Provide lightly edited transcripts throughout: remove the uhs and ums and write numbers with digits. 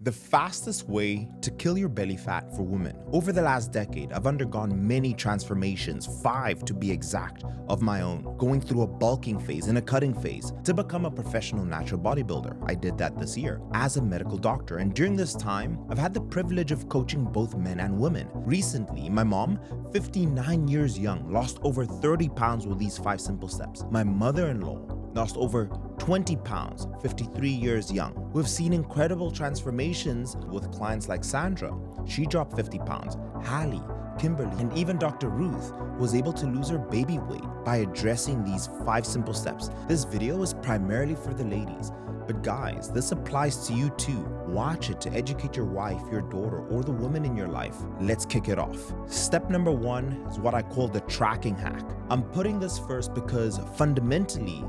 The fastest way to kill your belly fat for women. Over the last decade, I've undergone many transformations, 5 to be exact, of my own, going through a bulking phase and a cutting phase to become a professional natural bodybuilder. I did that this year as a medical doctor, and during this time, I've had the privilege of coaching both men and women. Recently, my mom, 59 years young, lost over 30 pounds with these 5 simple steps. My mother-in-law lost over 20 pounds, 53 years young. We've seen incredible transformations with clients like Sandra. She dropped 50 pounds. Hallie, Kimberly, and even Dr. Ruth was able to lose her baby weight by addressing these 5 simple steps. This video is primarily for the ladies, but guys, this applies to you too. Watch it to educate your wife, your daughter, or the woman in your life. Let's kick it off. Step number 1 is what I call the tracking hack. I'm putting this first because fundamentally,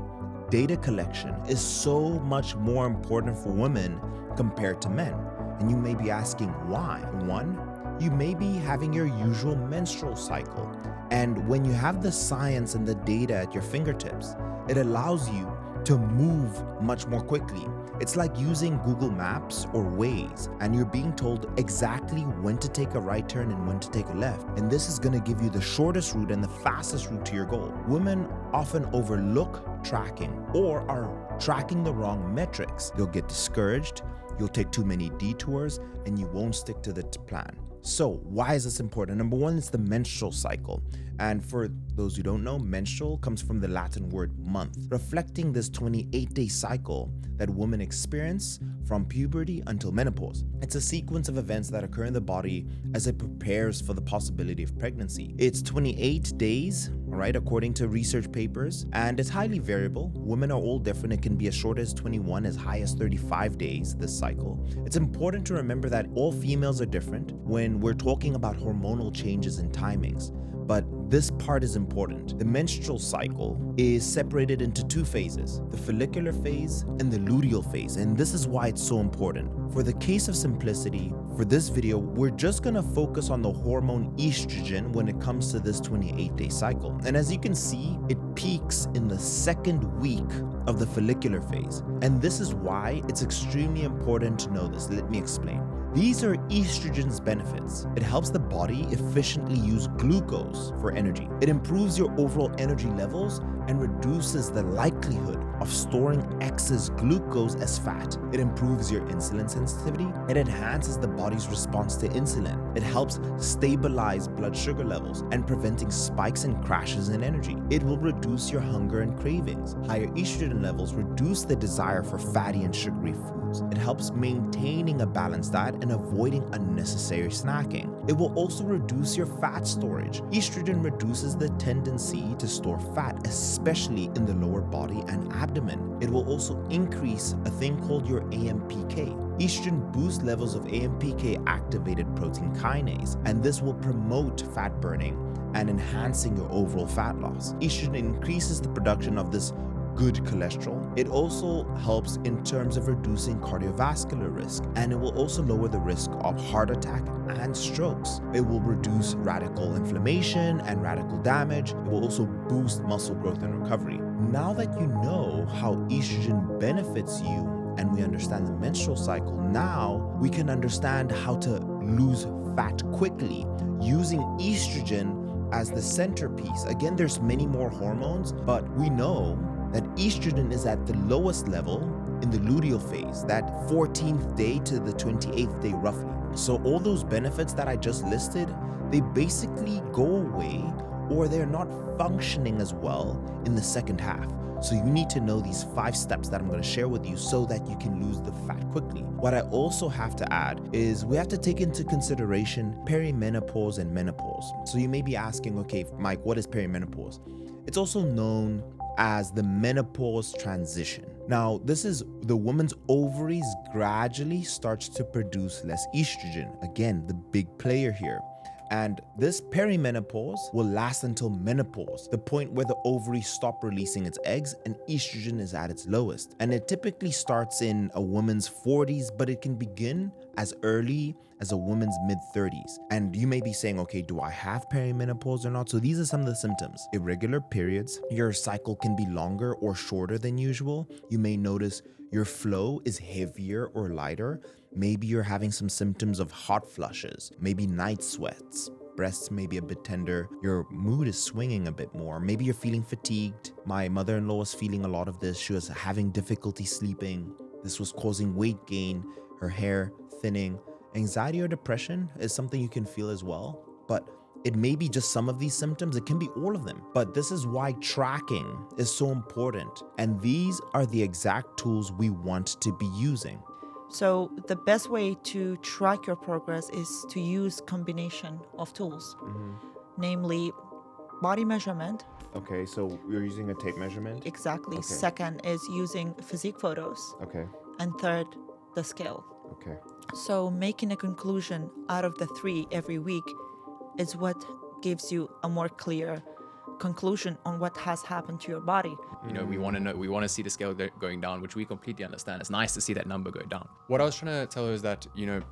data collection is so much more important for women compared to men. And you may be asking why. 1, you may be having your usual menstrual cycle. And when you have the science and the data at your fingertips, it allows you to move much more quickly. It's like using Google Maps or Waze, and you're being told exactly when to take a right turn and when to take a left. And this is going to give you the shortest route and the fastest route to your goal. Women often overlook tracking or are tracking the wrong metrics. You'll get discouraged, you'll take too many detours, and you won't stick to the plan. So why is this important? Number 1 is the menstrual cycle. And for those who don't know, menstrual comes from the Latin word month, reflecting this 28-day cycle that women experience from puberty until menopause. It's a sequence of events that occur in the body as it prepares for the possibility of pregnancy. It's 28 days, right, according to research papers, and it's highly variable. Women are all different. It can be as short as 21, as high as 35 days, this cycle. It's important to remember that all females are different when we're talking about hormonal changes and timings. But this part is important. The menstrual cycle is separated into 2 phases, the follicular phase and the luteal phase, and this is why it's so important. For the case of simplicity, for this video, we're just gonna focus on the hormone estrogen when it comes to this 28-day cycle. And as you can see, it peaks in the 2nd week of the follicular phase. And this is why it's extremely important to know this. Let me explain. These are estrogen's benefits. It helps the body efficiently use glucose for energy. It improves your overall energy levels and reduces the likelihood of storing excess glucose as fat. It improves your insulin sensitivity. It enhances the body's response to insulin. It helps stabilize blood sugar levels and preventing spikes and crashes in energy. It will reduce your hunger and cravings. Higher estrogen levels reduce the desire for fatty and sugary foods. It helps maintaining a balanced diet and avoiding unnecessary snacking. It will also reduce your fat storage. Estrogen reduces the tendency to store fat, especially in the lower body and abdomen. It will also increase a thing called your AMPK. Estrogen boosts levels of AMPK activated protein kinase, and this will promote fat burning and enhancing your overall fat loss. Estrogen increases the production of this good cholesterol. It also helps in terms of reducing cardiovascular risk, and it will also lower the risk of heart attack and strokes. It will reduce radical inflammation and radical damage. It will also boost muscle growth and recovery. Now that you know how estrogen benefits you and we understand the menstrual cycle, now we can understand how to lose fat quickly using estrogen as the centerpiece. Again, there's many more hormones, but we know that estrogen is at the lowest level in the luteal phase, that 14th day to the 28th day roughly. So all those benefits that I just listed, they basically go away or they're not functioning as well in the second half. So you need to know these 5 steps that I'm going to share with you so that you can lose the fat quickly. What I also have to add is we have to take into consideration perimenopause and menopause. So you may be asking, okay, Mike, what is perimenopause? It's also known as the menopause transition. Now, this is the woman's ovaries gradually starts to produce less estrogen. Again, the big player here. And this perimenopause will last until menopause, the point where the ovaries stop releasing its eggs and estrogen is at its lowest. And it typically starts in a woman's 40s, but it can begin as early as a woman's mid-30s. And you may be saying, okay, do I have perimenopause or not? So these are some of the symptoms. Irregular periods, your cycle can be longer or shorter than usual. You may notice your flow is heavier or lighter. Maybe you're having some symptoms of hot flushes, maybe night sweats. Breasts may be a bit tender. Your mood is swinging a bit more. Maybe you're feeling fatigued. My mother-in-law was feeling a lot of this. She was having difficulty sleeping. This was causing weight gain, her hair thinning. Anxiety or depression is something you can feel as well, but it may be just some of these symptoms. It can be all of them. But this is why tracking is so important. And these are the exact tools we want to be using. So the best way to track your progress is to use combination of tools, namely body measurement. Okay, so you're using a tape measurement? Exactly. Okay. Second is using physique photos. Okay, And third, the scale. okay. So making a conclusion out of the three every week is what gives you a more clear conclusion on what has happened to your body. You know, we want to see the scale going down, which we completely understand. It's nice to see that number go down. What I was trying to tell her is that, you know,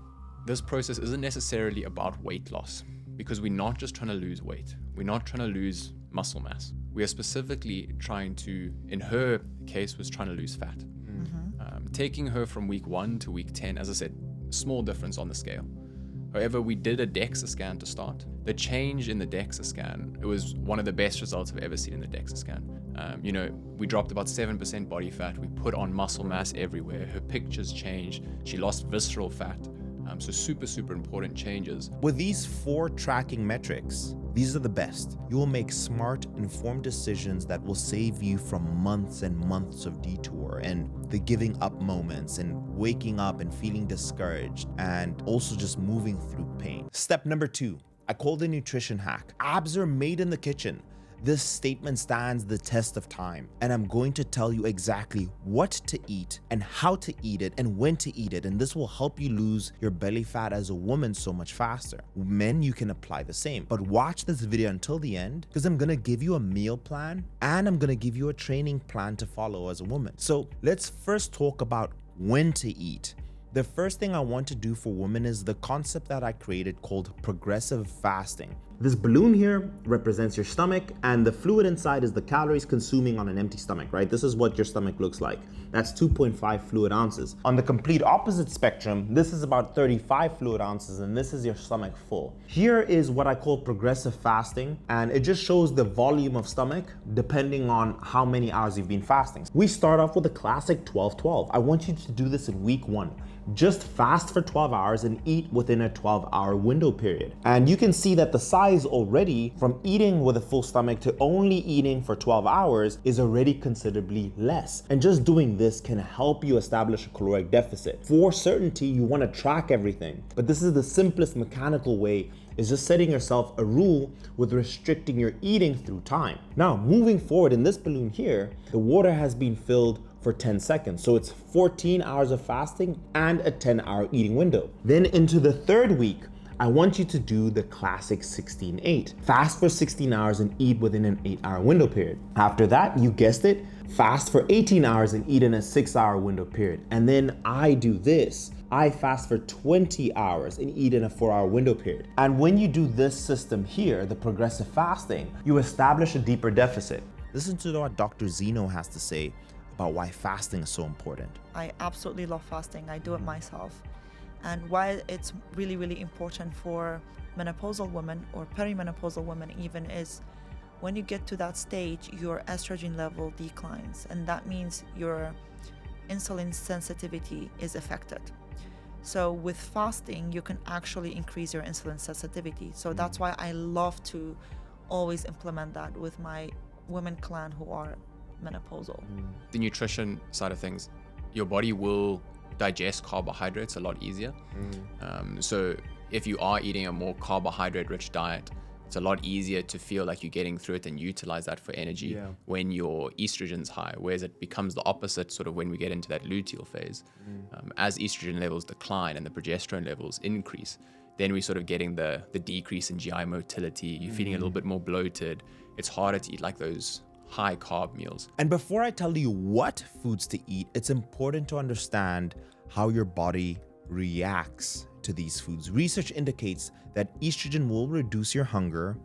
this process isn't necessarily about weight loss, because we're not just trying to lose weight. We're not trying to lose muscle mass. We are specifically trying to, in her case, was trying to lose fat. Taking her from week 1 to week 10, as I said, small difference on the scale. However, we did a DEXA scan to start. The change in the DEXA scan, it was one of the best results I've ever seen in the DEXA scan. You know, we dropped about 7% body fat. We put on muscle mass everywhere. Her pictures changed. She lost visceral fat. So super, super important changes. With these 4 tracking metrics, these are the best. You will make smart, informed decisions that will save you from months and months of detour and the giving up moments and waking up and feeling discouraged and also just moving through pain. Step number 2, I call the nutrition hack. Abs are made in the kitchen. This statement stands the test of time, and I'm going to tell you exactly what to eat and how to eat it and when to eat it, and this will help you lose your belly fat as a woman so much faster. Men, you can apply the same, but watch this video until the end because I'm gonna give you a meal plan and I'm gonna give you a training plan to follow as a woman. So let's first talk about when to eat. The first thing I want to do for women is the concept that I created called progressive fasting. This balloon here represents your stomach, and the fluid inside is the calories consuming on an empty stomach, right? This is what your stomach looks like. That's 2.5 fluid ounces. On the complete opposite spectrum, this is about 35 fluid ounces, and this is your stomach full. Here is what I call progressive fasting, and it just shows the volume of stomach depending on how many hours you've been fasting. We start off with a classic 12-12. I want you to do this in week 1. Just fast for 12 hours and eat within a 12-hour window period. And you can see that the size already from eating with a full stomach to only eating for 12 hours is already considerably less. And just doing this can help you establish a caloric deficit. For certainty, you want to track everything, but this is the simplest mechanical way, is just setting yourself a rule with restricting your eating through time. Now, moving forward in this balloon here, the water has been filled for 10 seconds. So it's 14 hours of fasting and a 10-hour eating window. Then into the 3rd week, I want you to do the classic 16-8. Fast for 16 hours and eat within an 8-hour window period. After that, you guessed it, fast for 18 hours and eat in a 6-hour window period. And then I do this. I fast for 20 hours and eat in a 4-hour window period. And when you do this system here, the progressive fasting, you establish a deeper deficit. Listen to what Dr. Zeno has to say about why fasting is so important. I absolutely love fasting. I do it myself. And why it's really, really important for menopausal women or perimenopausal women even is when you get to that stage, your estrogen level declines. And that means your insulin sensitivity is affected. So with fasting, you can actually increase your insulin sensitivity. So that's why I love to always implement that with my women clan who are menopausal. The nutrition side of things, your body will digest carbohydrates a lot easier. So if you are eating a more carbohydrate rich diet, it's a lot easier to feel like you're getting through it and utilize that for energy when your estrogen's high, whereas it becomes the opposite sort of when we get into that luteal phase. As estrogen levels decline and the progesterone levels increase, then we're sort of getting the decrease in GI motility. You're feeling a little bit more bloated. It's harder to eat like those high carb meals. And before I tell you what foods to eat, it's important to understand how your body reacts to these foods. Research indicates that estrogen will reduce your hunger.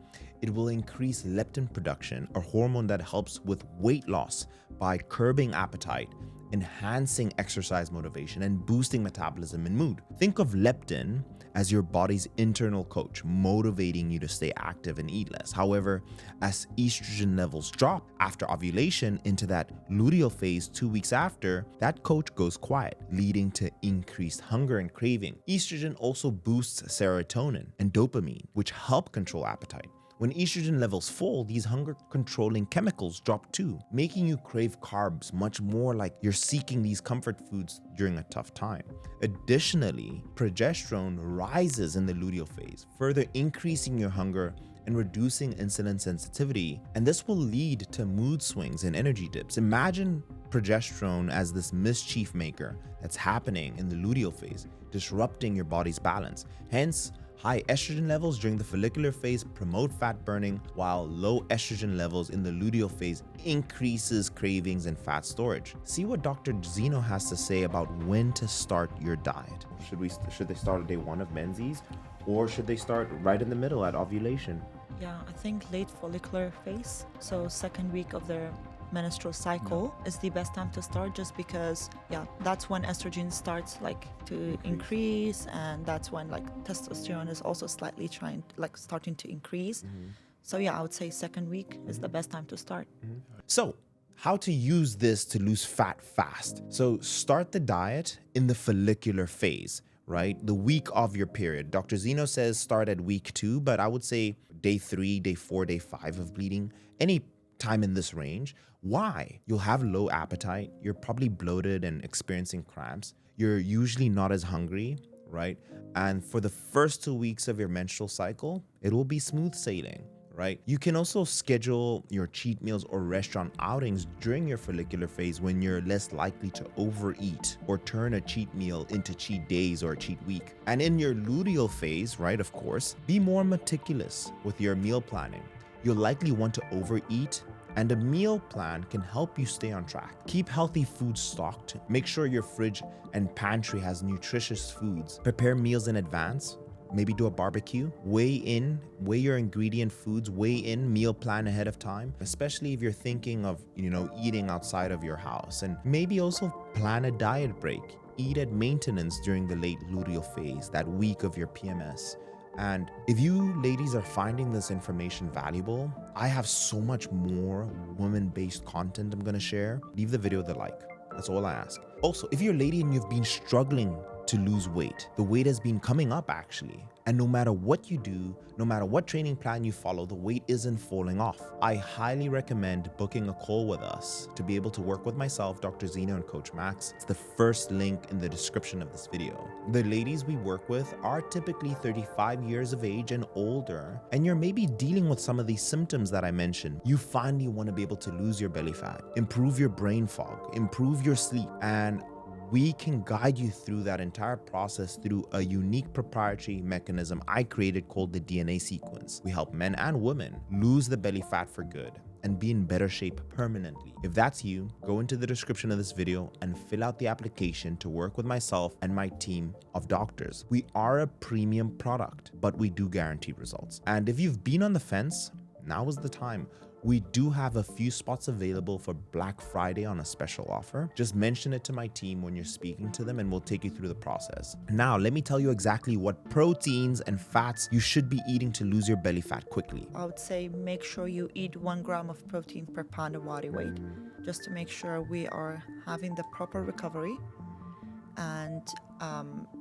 It will increase leptin production, a hormone that helps with weight loss by curbing appetite, enhancing exercise motivation, and boosting metabolism and mood. Think of leptin as your body's internal coach, motivating you to stay active and eat less. However, as estrogen levels drop after ovulation into that luteal phase 2 weeks after, that coach goes quiet, leading to increased hunger and craving. Estrogen also boosts serotonin and dopamine, which help control appetite. When estrogen levels fall, these hunger-controlling chemicals drop too, making you crave carbs much more, like you're seeking these comfort foods during a tough time. Additionally, progesterone rises in the luteal phase, further increasing your hunger and reducing insulin sensitivity, and this will lead to mood swings and energy dips. Imagine progesterone as this mischief maker that's happening in the luteal phase, disrupting your body's balance. Hence, high estrogen levels during the follicular phase promote fat burning, while low estrogen levels in the luteal phase increases cravings and fat storage. See what Dr. Zeno has to say about when to start your diet. Should they start at day 1 of menses, or should they start right in the middle at ovulation? Yeah, I think late follicular phase, so second week of their menstrual cycle, is the best time to start, just because that's when estrogen starts to increase, and that's when testosterone is also slightly starting to increase. So I would say second week is the best time to start. So how to use this to lose fat fast? So start the diet in the follicular phase, right? The week of your period. Dr. Zeno says start at week 2, but I would say day 3, day 4, day 5 of bleeding, any time in this range. Why? You'll have low appetite, you're probably bloated and experiencing cramps, you're usually not as hungry, right? And for the first 2 weeks of your menstrual cycle, it will be smooth sailing, right? You can also schedule your cheat meals or restaurant outings during your follicular phase, when you're less likely to overeat or turn a cheat meal into cheat days or a cheat week. And in your luteal phase, right, of course, be more meticulous with your meal planning. You'll likely want to overeat, and a meal plan can help you stay on track. Keep healthy foods stocked. Make sure your fridge and pantry has nutritious foods. Prepare meals in advance. Maybe do a barbecue. Weigh your ingredient foods, weigh in meal plan ahead of time, especially if you're thinking of, eating outside of your house. And maybe also plan a diet break. Eat at maintenance during the late luteal phase, that week of your PMS. And if you ladies are finding this information valuable, I have so much more women-based content I'm gonna share. Leave the video the like. That's all I ask. Also, if you're a lady and you've been struggling to lose weight, the weight has been coming up actually, and no matter what you do, no matter what training plan you follow, the weight isn't falling off, I highly recommend booking a call with us to be able to work with myself, Dr. Zeno, and Coach Max. It's the first link in the description of this video. The ladies we work with are typically 35 years of age and older, and you're maybe dealing with some of these symptoms that I mentioned. You finally want to be able to lose your belly fat, improve your brain fog, improve your sleep, and we can guide you through that entire process through a unique proprietary mechanism I created called the DNA sequence. We help men and women lose the belly fat for good and be in better shape permanently. If that's you, go into the description of this video and fill out the application to work with myself and my team of doctors. We are a premium product, but we do guarantee results. And if you've been on the fence, now is the time. We do have a few spots available for Black Friday on a special offer. Just mention it to my team when you're speaking to them and we'll take you through the process. Now, let me tell you exactly what proteins and fats you should be eating to lose your belly fat quickly. I would say make sure you eat 1 gram of protein per pound of body weight, just to make sure we are having the proper recovery and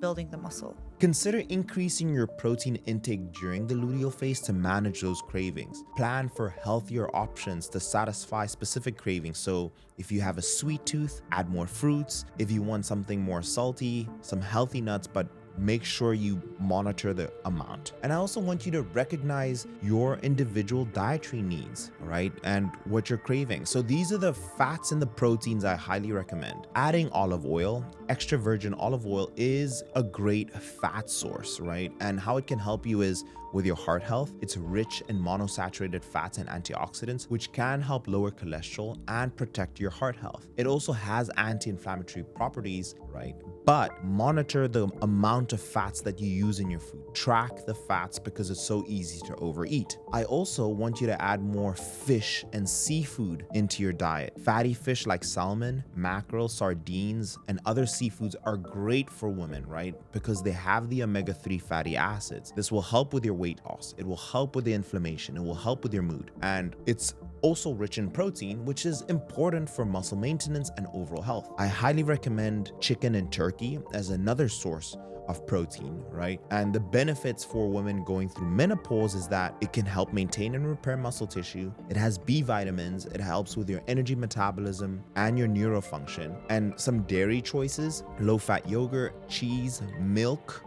building the muscle. Consider increasing your protein intake during the luteal phase to manage those cravings. Plan for healthier options to satisfy specific cravings. So if you have a sweet tooth, add more fruits. If you want something more salty, some healthy nuts, but make sure you monitor the amount. And I also want you to recognize your individual dietary needs, right? And what you're craving. So these are the fats and the proteins I highly recommend. Adding olive oil, extra virgin olive oil is a great fat source, right? And how it can help you is with your heart health. It's rich in monosaturated fats and antioxidants, which can help lower cholesterol and protect your heart health. It also has anti-inflammatory properties, right? But monitor the amount of fats that you use in your food. Track the fats because it's so easy to overeat. I also want you to add more fish and seafood into your diet. Fatty fish like salmon, mackerel, sardines, and other seafoods are great for women, right? Because they have the omega-3 fatty acids. This will help with your weight loss. It will help with the inflammation. It will help with your mood. And it's also rich in protein, which is important for muscle maintenance and overall health. I highly recommend chicken and turkey as another source of protein, right? And the benefits for women going through menopause is that it can help maintain and repair muscle tissue. It has B vitamins. It helps with your energy metabolism and your neurofunction. And some dairy choices, low-fat yogurt, cheese, milk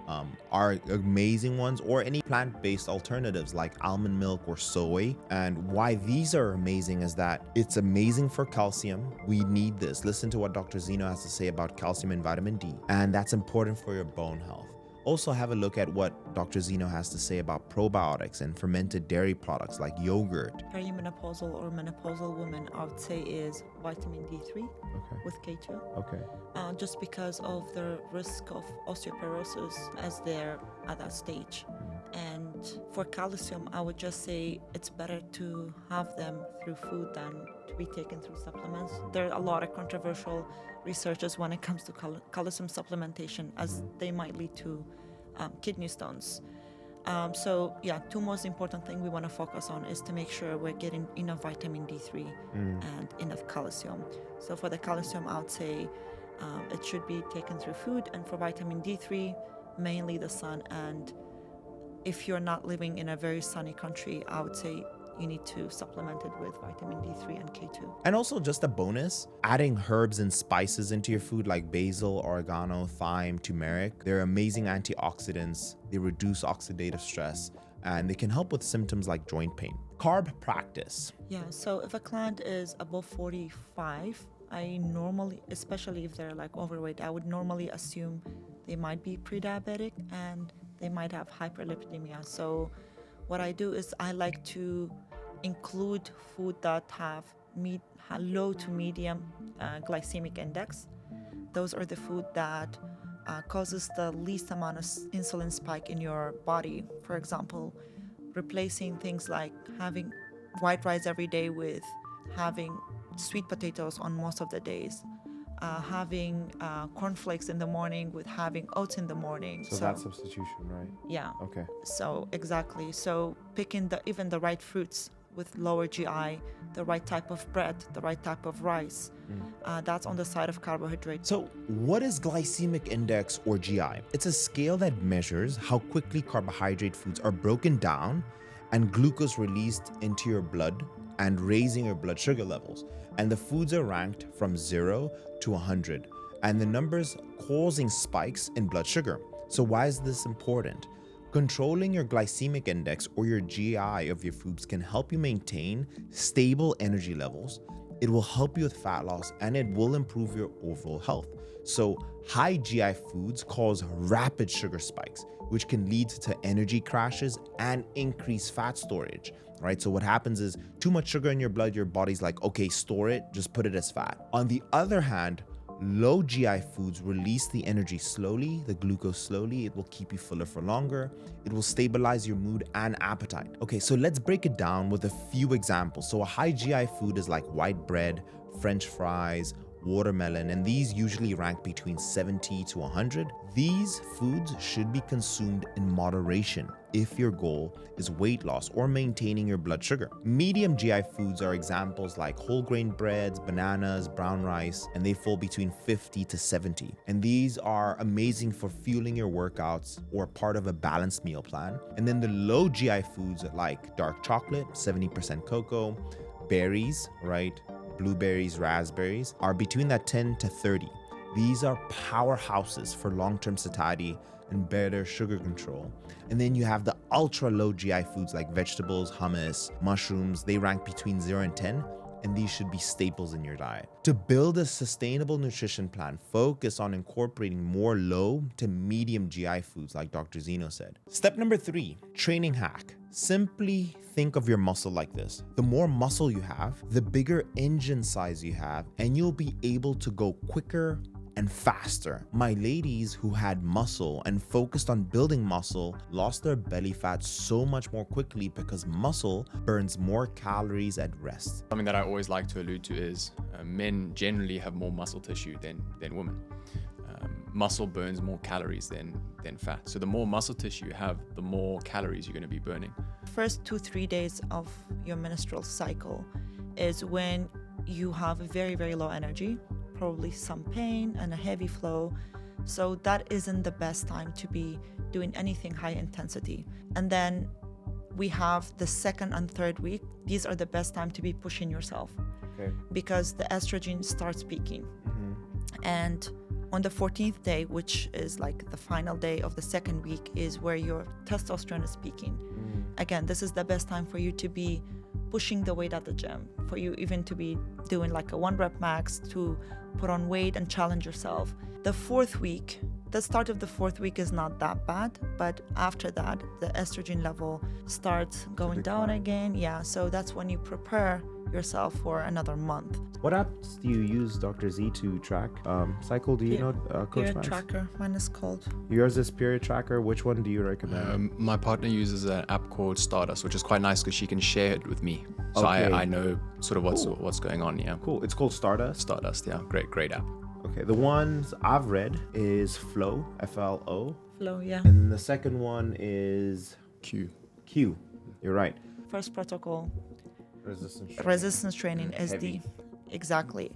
are amazing ones, or any plant-based alternatives like almond milk or soy. And why these are amazing is that it's amazing for calcium. We need this. Listen to what Dr. Zeno has to say about calcium and vitamin D. And that's important for your bone health. Also have a look at what Dr. Zeno has to say about probiotics and fermented dairy products like yogurt. Perimenopausal or menopausal women, I would say, is vitamin D3 with K2. Okay. Just because of the risk of osteoporosis as they're at that stage. And for calcium, I would just say it's better to have them through food than to be taken through supplements. There are a lot of controversial researches when it comes to calcium supplementation, as they might lead to kidney stones. So yeah, two most important things we want to focus on is to make sure we're getting enough vitamin D3 and enough calcium. So for the calcium, I would say it should be taken through food, and for vitamin D3, mainly the sun. And if you're not living in a very sunny country, I would say you need to supplement it with vitamin D3 and K2. And also, just a bonus, adding herbs and spices into your food like basil, oregano, thyme, turmeric. They're amazing antioxidants. They reduce oxidative stress, and they can help with symptoms like joint pain. Carb practice. Yeah, so if a client is above 45, I normally, especially if they're like overweight, I would normally assume they might be pre-diabetic and they might have hyperlipidemia. So what I do is I like to include food that have low to medium glycemic index. Those are the food that causes the least amount of insulin spike in your body. For example, replacing things like having white rice every day with having sweet potatoes on most of the days. Having cornflakes in the morning with having oats in the morning. So that's substitution, right? Yeah. Okay. So exactly. So picking even the right fruits with lower GI, the right type of bread, the right type of rice. That's on the side of carbohydrate. So what is glycemic index or GI? It's a scale that measures how quickly carbohydrate foods are broken down and glucose released into your blood and raising your blood sugar levels. And the foods are ranked from 0 to 100, and the numbers causing spikes in blood sugar. So why is this important? Controlling your glycemic index or your GI of your foods can help you maintain stable energy levels. It will help you with fat loss, and it will improve your overall health. So high GI foods cause rapid sugar spikes, which can lead to energy crashes and increased fat storage. Right? So what happens is too much sugar in your blood, your body's like, okay, store it, just put it as fat. On the other hand, low GI foods release the energy slowly, the glucose slowly. It will keep you fuller for longer. It will stabilize your mood and appetite. Okay, so let's break it down with a few examples. So a high GI food is like white bread, French fries, watermelon, and these usually rank between 70 to 100. These foods should be consumed in moderation if your goal is weight loss or maintaining your blood sugar. Medium GI foods are examples like whole grain breads, bananas, brown rice, and they fall between 50 to 70. And these are amazing for fueling your workouts or part of a balanced meal plan. And then the low GI foods like dark chocolate, 70% cocoa, berries, right? Blueberries, raspberries are between that 10 to 30. These are powerhouses for long-term satiety and better sugar control. And then you have the ultra low GI foods like vegetables, hummus, mushrooms. They rank between 0 and 10, and these should be staples in your diet. To build a sustainable nutrition plan, focus on incorporating more low to medium GI foods like Dr. Zeno said. Step number 3, training hack. Simply think of your muscle like this. The more muscle you have, the bigger engine size you have, and you'll be able to go quicker and faster. My ladies who had muscle and focused on building muscle lost their belly fat so much more quickly because muscle burns more calories at rest. Something that I always like to allude to is men generally have more muscle tissue than women. Muscle burns more calories than fat. So the more muscle tissue you have, the more calories you're going to be burning. First 2-3 days of your menstrual cycle is when you have a very, very low energy, probably some pain and a heavy flow. So that isn't the best time to be doing anything high intensity. And then we have the second and third week. These are the best time to be pushing yourself, because the estrogen starts peaking. And on the 14th day, which is like the final day of the second week, is where your testosterone is peaking. Again, this is the best time for you to be pushing the weight at the gym, for you even to be doing like a 1 rep max to put on weight and challenge yourself. The fourth week, the start of the fourth week is not that bad, but after that, the estrogen level starts going down again. Yeah, so that's when you prepare yourself for another month. What apps do you use, Dr. Z, to track cycle? Do you know, Coach Period Max? tracker, mine is called. Yours is Period Tracker. Which one do you recommend? My partner uses an app called Stardust, which is quite nice because she can share it with me. So Okay. I know sort of what's going on, yeah. Cool. It's called Stardust. Stardust, yeah. Great app. Okay. The ones I've read is Flow, FLO. Flow, yeah. And the second one is Q. Q. You're right. First protocol, Resistance. resistance training is Heavy. exactly.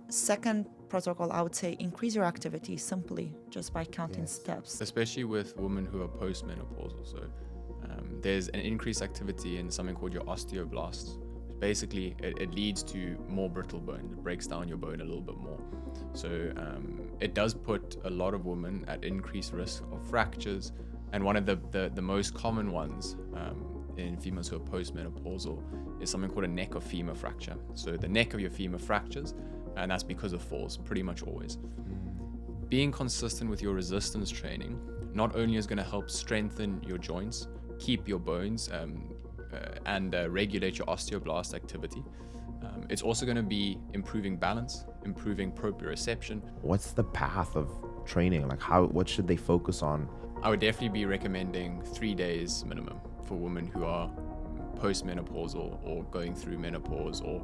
Second protocol, I would say increase your activity simply just by counting steps. Especially with women who are postmenopausal. So there's an increased activity in something called your osteoblasts. Basically, it leads to more brittle bone. It breaks down your bone a little bit more. So it does put a lot of women at increased risk of fractures. And one of the most common ones in females who are postmenopausal is something called a neck of femur fracture. So the neck of your femur fractures, and that's because of falls, pretty much always. Being consistent with your resistance training not only is going to help strengthen your joints, keep your bones, and regulate your osteoblast activity, it's also going to be improving balance, improving proprioception. What's the path of training? Like what should they focus on? I would definitely be recommending 3 days minimum for women who are postmenopausal or going through menopause or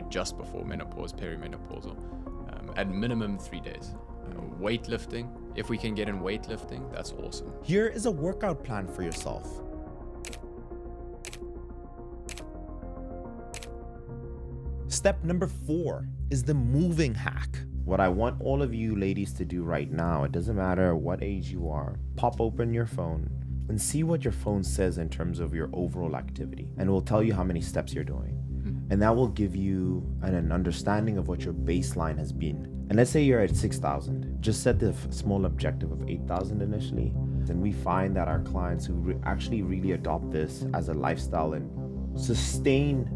just before menopause, perimenopausal. At minimum 3 days. Weightlifting, if we can get in weightlifting, that's awesome. Here is a workout plan for yourself. Step number 4 is the moving hack. What I want all of you ladies to do right now, it doesn't matter what age you are, pop open your phone and see what your phone says in terms of your overall activity. And it will tell you how many steps you're doing. And that will give you an understanding of what your baseline has been. And let's say you're at 6,000. Just set the small objective of 8,000 initially. And we find that our clients who actually really adopt this as a lifestyle and sustain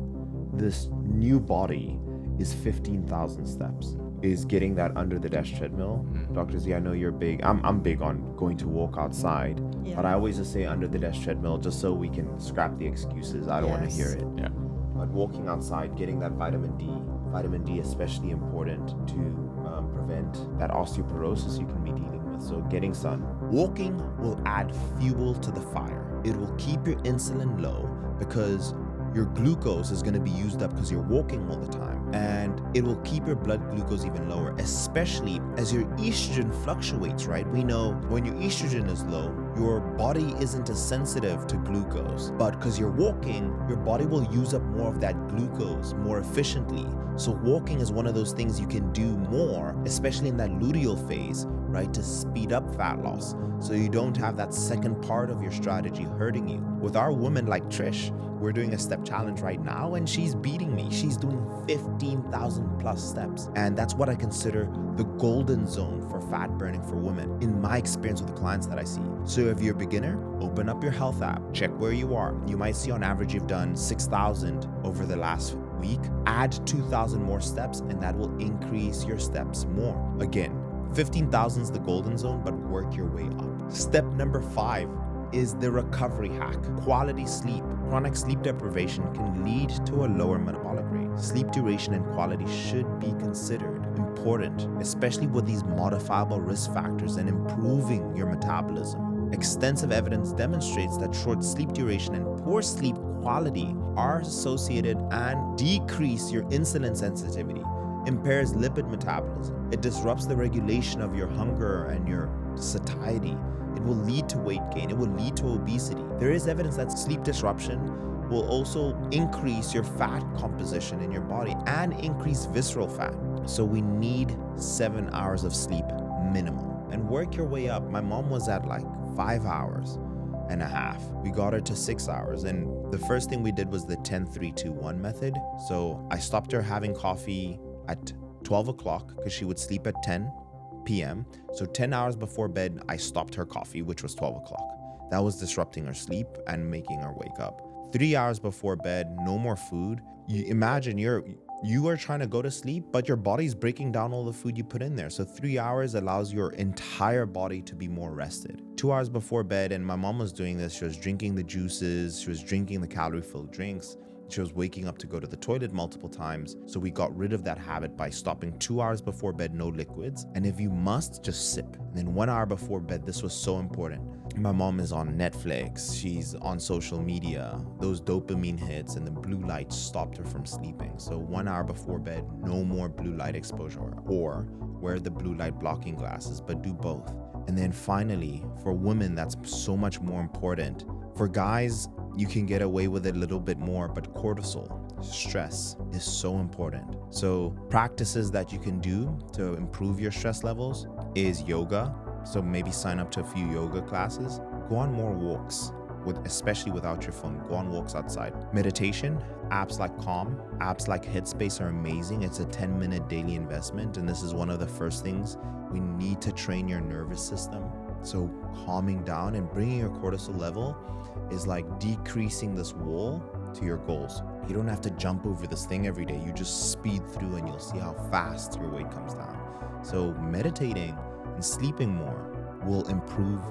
this new body is 15,000 steps. Is getting that under the desk treadmill. Dr. Z, I know you're big. I'm big on going to walk outside, but I always just say under the desk treadmill just so we can scrap the excuses. I don't want to hear it. Yeah. But walking outside, getting that vitamin D especially important to prevent that osteoporosis you can be dealing with. So getting sun. Walking will add fuel to the fire. It will keep your insulin low because your glucose is going to be used up because you're walking all the time, and it will keep your blood glucose even lower, especially as your estrogen fluctuates, right? We know when your estrogen is low, your body isn't as sensitive to glucose, but because you're walking, your body will use up more of that glucose more efficiently. So walking is one of those things you can do more, especially in that luteal phase right? To speed up fat loss so you don't have that second part of your strategy hurting you. With our woman like Trish, we're doing a step challenge right now and she's beating me. She's doing 15,000 plus steps. And that's what I consider the golden zone for fat burning for women in my experience with the clients that I see. So if you're a beginner, open up your health app, check where you are. You might see on average you've done 6,000 over the last week. Add 2,000 more steps and that will increase your steps more. Again, 15,000 is the golden zone, but work your way up. Step number 5 is the recovery hack. Quality sleep. Chronic sleep deprivation can lead to a lower metabolic rate. Sleep duration and quality should be considered important, especially with these modifiable risk factors and improving your metabolism. Extensive evidence demonstrates that short sleep duration and poor sleep quality are associated and decrease your insulin sensitivity, impairs lipid metabolism. It disrupts the regulation of your hunger and your satiety. It will lead to weight gain. It will lead to obesity. There is evidence that sleep disruption will also increase your fat composition in your body and increase visceral fat. So we need 7 hours of sleep minimum and work your way up. My mom was at like 5 hours and a half. We got her to 6 hours. And the first thing we did was the 10-3-2-1 method. So I stopped her having coffee at 12 o'clock because she would sleep at 10 p.m. So 10 hours before bed, I stopped her coffee, which was 12 o'clock. That was disrupting her sleep and making her wake up. 3 hours before bed, no more food. You imagine you are trying to go to sleep, but your body's breaking down all the food you put in there. So 3 hours allows your entire body to be more rested. 2 hours before bed, and my mom was doing this, she was drinking the juices, she was drinking the calorie-filled drinks. She was waking up to go to the toilet multiple times. So we got rid of that habit by stopping 2 hours before bed, no liquids. And if you must, just sip. And then 1 hour before bed, this was so important. My mom is on Netflix. She's on social media. Those dopamine hits and the blue light stopped her from sleeping. So 1 hour before bed, no more blue light exposure, or wear the blue light blocking glasses, but do both. And then finally, for women, that's so much more important. For guys, you can get away with it a little bit more, but cortisol, stress is so important. So practices that you can do to improve your stress levels is yoga. So maybe sign up to a few yoga classes. Go on more walks, especially without your phone. Go on walks outside. Meditation, apps like Calm, apps like Headspace are amazing. It's a 10-minute daily investment. And this is one of the first things we need to train your nervous system. So calming down and bringing your cortisol level is like decreasing this wall to your goals. You don't have to jump over this thing every day. You just speed through and you'll see how fast your weight comes down. So meditating and sleeping more will improve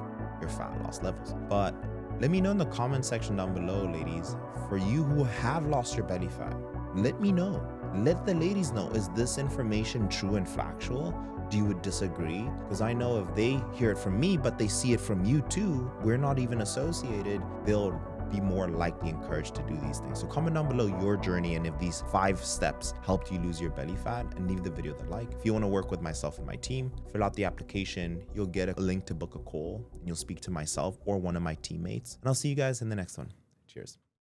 your fat loss levels. But let me know in the comment section down below, ladies, for you who have lost your belly fat, let me know. Let the ladies know, is this information true and factual? Do you disagree? Because I know if they hear it from me, but they see it from you too, we're not even associated, they'll be more likely encouraged to do these things. So comment down below your journey and if these 5 steps helped you lose your belly fat, and leave the video the like. If you want to work with myself and my team, fill out the application. You'll get a link to book a call and you'll speak to myself or one of my teammates. And I'll see you guys in the next one. Cheers.